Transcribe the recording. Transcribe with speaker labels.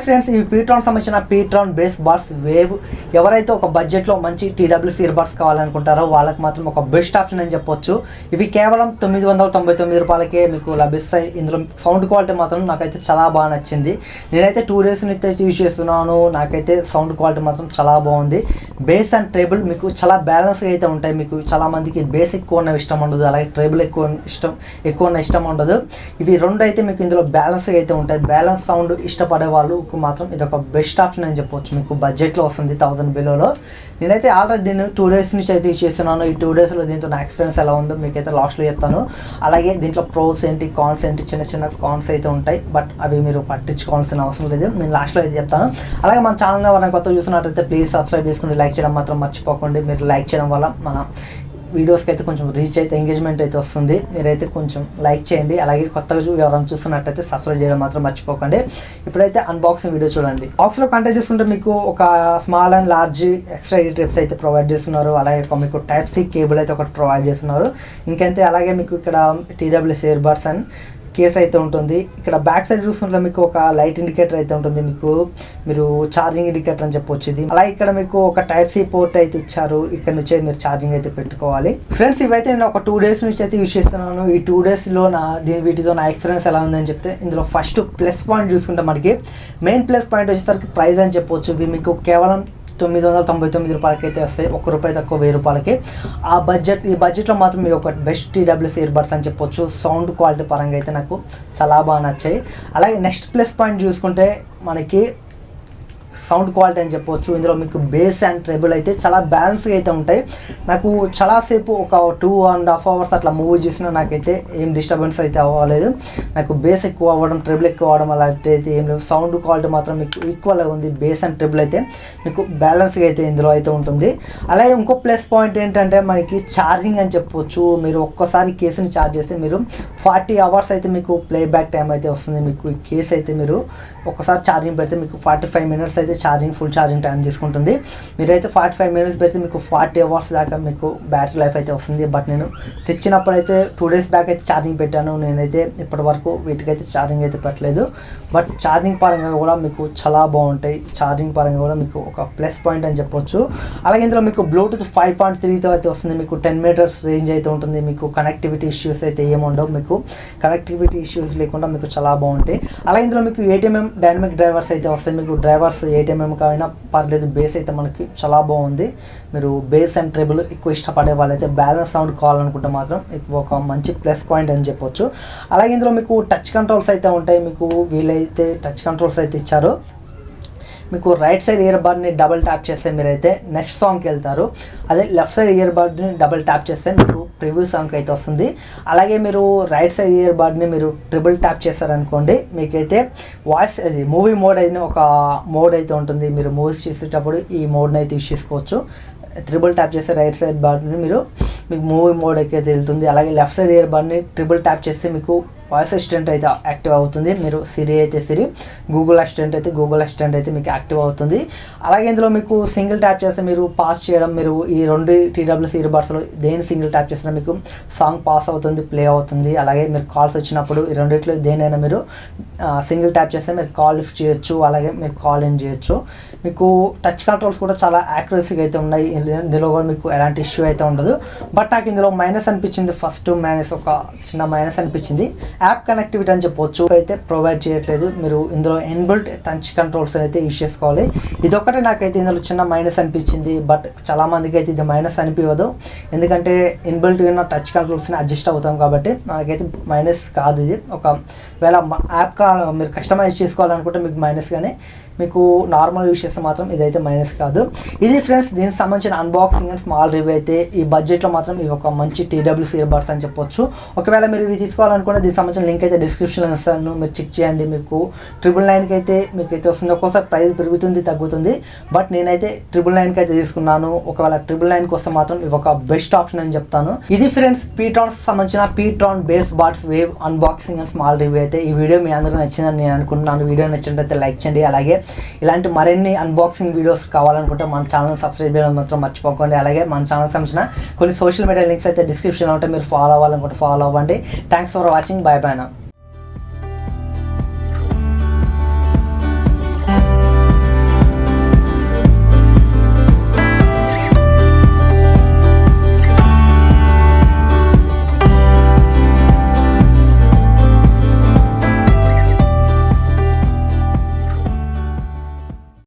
Speaker 1: Friends, ఈ ptron సంబంధించిన ptron Bassbuds Wave ఎవరైతే ఒక బడ్జెట్లో మంచి TWC ఇయర్ బడ్స్ కావాలనుకుంటారో వాళ్ళకి మాత్రం ఒక బెస్ట్ ఆప్షన్ అని చెప్పొచ్చు. ఇవి కేవలం 999 రూపాయలకే మీకు లభిస్తాయి. ఇందులో సౌండ్ క్వాలిటీ మాత్రం నాకైతే చాలా బాగా నచ్చింది. నేనైతే 2 days నుంచి యూజ్ చేస్తున్నాను. నాకైతే సౌండ్ క్వాలిటీ మాత్రం చాలా బాగుంది. బేస్ అండ్ ట్రేబుల్ మీకు చాలా బ్యాలెన్స్గా అయితే ఉంటాయి. మీకు చాలా మందికి బేస్ ఎక్కువ ఉన్న ఇష్టం ఉండదు, అలాగే ట్రేబుల్ ఎక్కువ ఉన్న ఇష్టం ఉండదు. ఇవి రెండు అయితే మీకు ఇందులో బ్యాలెన్స్గా అయితే ఉంటాయి. బ్యాలెన్స్ సౌండ్ ఇష్టపడే వాళ్ళకు మాత్రం ఇది ఒక బెస్ట్ ఆప్షన్ అని చెప్పొచ్చు. మీకు బడ్జెట్లో వస్తుంది 1000 బిలోలో. నేనైతే ఆల్రెడీ దీన్ని 2 days నుంచి అయితే యూజ్ చేస్తున్నాను. ఈ 2 daysలో దీంతో నా ఎక్స్పీరియన్స్ ఎలా ఉందో మీకైతే లాస్ట్లో చెప్తాను. అలాగే దీంట్లో ప్రోస్ ఏంటి, కాన్స్ ఏంటి, చిన్న కాన్స్ అయితే ఉంటాయి. బట్ అవి మీరు పట్టించుకోవాల్సిన అవసరం లేదు, నేను లాస్ట్లో అయితే చెప్తాను. అలాగే మన ఛానల్ ఎవరైనా కొత్తగా చూస్తున్నట్టయితే ప్లీజ్ సబ్స్క్రైబ్ చేసుకుని లైక్ చేయడం మాత్రం మర్చిపోకండి. మీరు లైక్ చేయడం వల్ల మన వీడియోస్కి అయితే కొంచెం రీచ్ అయితే ఎంగేజ్మెంట్ అయితే వస్తుంది. మీరైతే కొంచెం లైక్ చేయండి. అలాగే కొత్తగా ఎవరైనా చూస్తున్నట్టయితే సబ్స్క్రైబ్ చేయడం మాత్రం మర్చిపోకండి. ఇప్పుడైతే అన్బాక్సింగ్ వీడియో చూడండి. బాక్స్లో కంటెంట్ చూస్తుంటే మీకు ఒక small and large extra trips అయితే ప్రొవైడ్ చేస్తున్నారు. అలాగే మీకు టైప్ సి కేబుల్ అయితే ఒకటి ప్రొవైడ్ చేస్తున్నారు. ఇంకంతే. అలాగే మీకు ఇక్కడ TWC ear buds and case అయితే ఉంటుంది. ఇక్కడ బ్యాక్ సైడ్ చూసుకుంటే మీకు ఒక లైట్ ఇండికేటర్ అయితే ఉంటుంది. మీరు ఛార్జింగ్ ఇండికేటర్ అని చెప్పొచ్చు ఇది. అలాగే ఇక్కడ మీకు ఒక టైప్ సి పోర్ట్ అయితే ఇచ్చారు. ఇక్కడ నుంచే మీరు ఛార్జింగ్ అయితే పెట్టుకోవాలి. ఫ్రెండ్స్, ఇవైతే నేను ఒక 2 days నుంచి అయితే యూజ్ చేస్తున్నాను. ఈ 2 daysలో వీటితో నా ఎక్స్పీరియన్స్ ఎలా ఉందని చెప్తే, ఇందులో ఫస్ట్ ప్లస్ పాయింట్ చూసుకుంటే మనకి మెయిన్ ప్లస్ పాయింట్ వచ్చేసరికి ప్రైస్ అని చెప్పొచ్చు. ఇవి మీకు కేవలం 999 రూపాయలకి అయితే వస్తాయి. ₹1 తక్కువ 1000 రూపాయలకి. ఈ బడ్జెట్లో మాత్రం మీ ఒక బెస్ట్ TWC ఇయర్ బడ్స్ అని చెప్పొచ్చు. సౌండ్ క్వాలిటీ పరంగా అయితే నాకు చాలా బాగా నచ్చాయి. అలాగే నెక్స్ట్ ప్లస్ పాయింట్ చూసుకుంటే మనకి సౌండ్ క్వాలిటీ అని చెప్పొచ్చు. ఇందులో మీకు బేస్ అండ్ ట్రెబుల్ అయితే చాలా బ్యాలెన్స్గా అయితే ఉంటాయి. నాకు చాలాసేపు ఒక 2.5 hours అట్లా మూవీ చేసినా నాకైతే ఏం డిస్టర్బెన్స్ అయితే అవ్వలేదు. నాకు బేస్ ఎక్కువ అవ్వడం, ట్రెబుల్ ఎక్కువ అవ్వడం అలాంటి అయితే ఏం లేదు. సౌండ్ క్వాలిటీ మాత్రం మీకు ఈక్వల్గా ఉంది. బేస్ అండ్ ట్రెబుల్ అయితే మీకు బ్యాలెన్స్గా అయితే ఇందులో అయితే ఉంటుంది. అలాగే ఇంకో ప్లస్ పాయింట్ ఏంటంటే మనకి ఛార్జింగ్ అని చెప్పొచ్చు. మీరు ఒక్కసారి కేసుని ఛార్జ్ చేస్తే మీరు 40 hours అయితే మీకు ప్లేబ్యాక్ టైం అయితే వస్తుంది. మీకు ఈ కేసు అయితే మీరు ఒక్కసారి ఛార్జింగ్ పెడితే మీకు 45 minutes అయితే ఫుల్ ఛార్జింగ్ టైం తీసుకుంటుంది. మీరైతే 45 minutes పెడితే మీకు 40 hours దాకా మీకు బ్యాటరీ లైఫ్ అయితే వస్తుంది. బట్ నేను తెచ్చినప్పుడు అయితే 2 days బ్యాక్ అయితే ఛార్జింగ్ పెట్టాను. నేనైతే ఇప్పటి వరకు వీటికైతే ఛార్జింగ్ అయితే పెట్టలేదు. బట్ ఛార్జింగ్ పరంగా కూడా మీకు చాలా బాగుంటాయి. ఛార్జింగ్ పరంగా కూడా మీకు ఒక ప్లస్ పాయింట్ అని చెప్పొచ్చు. అలాగే ఇందులో మీకు బ్లూటూత్ 5.3తో అయితే వస్తుంది. మీకు 10 meters రేంజ్ అయితే ఉంటుంది. మీకు కనెక్టివిటీ ఇష్యూస్ అయితే ఏముండవు. మీకు కనెక్టివిటీ ఇష్యూస్ లేకుండా మీకు చాలా బాగుంటాయి. అలాగే ఇందులో మీకు 8mm డైనమిక్ డ్రైవర్స్ అయితే వస్తాయి. మీకు డ్రైవర్స్ 8mm అయినా పర్లేదు. బేస్ అయితే మనకి చాలా బాగుంది. మీరు బేస్ అండ్ ట్రెబుల్ ఎక్కువ ఇష్టపడే వాళ్ళైతే బ్యాలెన్స్ సౌండ్ కావాలనుకుంటే మాత్రం ఒక మంచి ప్లస్ పాయింట్ అని చెప్పొచ్చు. అలాగే ఇందులో మీకు టచ్ కంట్రోల్స్ అయితే ఉంటాయి. మీకు వీలైతే టచ్ కంట్రోల్స్ అయితే ఇచ్చారు. మీకు రైట్ సైడ్ ఇయర్ బడ్ని డబుల్ ట్యాప్ చేస్తే మీరైతే నెక్స్ట్ సాంగ్కి వెళ్తారు. అదే లెఫ్ట్ సైడ్ ఇయర్ బడ్ని డబుల్ ట్యాప్ చేస్తే మీకు ప్రివ్యూ సాంగ్కి అయితే వస్తుంది. అలాగే మీరు రైట్ సైడ్ ఇయర్ బడ్ని మీరు ట్రిపుల్ ట్యాప్ చేస్తారనుకోండి, మీకైతే వాయిస్ అది మూవీ మోడ్ అయిన ఒక మోడ్ అయితే ఉంటుంది. మీరు మూవీస్ చేసేటప్పుడు ఈ మోడ్ని అయితే యూజ్ చేసుకోవచ్చు. ట్రిపుల్ ట్యాప్ చేస్తే రైట్ సైడ్ బడ్ని మీకు మూవీ మోడ్ అయితే వెళ్తుంది. అలాగే లెఫ్ట్ సైడ్ ఇయర్ బడ్ని ట్రిపుల్ ట్యాప్ చేస్తే మీకు వాయిస్ అసిస్టెంట్ అయితే యాక్టివ్ అవుతుంది. మీరు సిరి అయితే సిరి, గూగుల్ అసిస్టెంట్ అయితే మీకు యాక్టివ్ అవుతుంది. అలాగే ఇందులో మీకు సింగిల్ ట్యాప్ చేస్తే మీరు పాస్ చేయడం, మీరు ఈ 2 TWC ఇయర్ బడ్స్లో దేని సింగిల్ ట్యాప్ చేసినా మీకు సాంగ్ పాస్ అవుతుంది, ప్లే అవుతుంది. అలాగే మీరు కాల్స్ వచ్చినప్పుడు ఈ రెండిట్లో దేనైనా మీరు సింగిల్ ట్యాప్ చేస్తే మీరు కాల్ లిఫ్ట్ చేయొచ్చు. అలాగే మీరు కాల్ ఇన్ చేయొచ్చు. మీకు టచ్ కంట్రోల్స్ కూడా చాలా యాక్యురసీగా అయితే ఉన్నాయి. ఇందులో కూడా మీకు ఎలాంటి ఇష్యూ అయితే ఉండదు. బట్ నాకు ఇందులో మైనస్ అనిపించింది. ఫస్ట్ ఒక చిన్న మైనస్ అనిపించింది. యాప్ కనెక్టివిటీ అని చెప్పొచ్చు అయితే ప్రొవైడ్ చేయట్లేదు. మీరు ఇందులో ఇన్బిల్ట్ టచ్ కంట్రోల్స్ అయితే యూజ్ చేసుకోవాలి. ఇదొక్కటే నాకైతే ఇందులో చిన్న మైనస్ అనిపించింది. బట్ చాలామందికి అయితే ఇది మైనస్ అనిపించదు. ఎందుకంటే ఇన్బిల్ట్ ఉన్న టచ్ కంట్రోల్స్ని అడ్జస్ట్ అవుతాం కాబట్టి మనకైతే మైనస్ కాదు. ఇది ఒకవేళ యాప్ మీరు కస్టమైజ్ చేసుకోవాలనుకుంటే మీకు మైనస్, కానీ మీకు నార్మల్ యూజ్ చేస్తే మాత్రం ఇదైతే మైనస్ కాదు. ఇది ఫ్రెండ్స్ దీనికి సంబంధించిన అన్బాక్సింగ్ అండ్ స్మాల్ రివ్యూ అయితే. ఈ బడ్జెట్లో మాత్రం ఇవి ఒక మంచి TWC ఇయర్ బడ్స్ అని చెప్పొచ్చు. ఒకవేళ మీరు ఇవి తీసుకోవాలనుకుంటే దీనికి సంబంధించిన లింక్ అయితే డిస్క్రిప్షన్లో ఇస్తాను. మీరు చెక్ చేయండి. మీకు 999కి అయితే మీకైతే వస్తుంది. ఒక్కోసారి ప్రైస్ పెరుగుతుంది, తగ్గుతుంది. బట్ నేనైతే 999కి అయితే తీసుకున్నాను. ఒకవేళ 999కి వస్తే మాత్రం ఇవి ఒక బెస్ట్ ఆప్షన్ అని చెప్తాను. ఇది ఫ్రెండ్స్ ptronకి సంబంధించిన ptron Bassbuds Wave unboxing and small review అయితే. ఈ వీడియో మీ అందరికీ నచ్చిందని నేను అనుకుంటున్నాను. వీడియో నచ్చినట్లయితే లైక్ చేయండి. అలాగే ఇలాంటి మరిన్ని అన్బాక్సింగ్ వీడియోస్ కావాలనుకుంటే మన ఛానల్ సబ్స్క్రైబ్ చేయడం మాత్రం మర్చిపోకండి. అలాగే మన ఛానల్ సంబంధించిన కొన్ని సోషల్ మీడియా లింక్స్ అయితే డిస్క్రిప్షన్లో ఉంటే మీరు ఫాలో అవ్వాలనుకుంటే ఫాలో అవ్వండి. Thanks for watching. By by నా.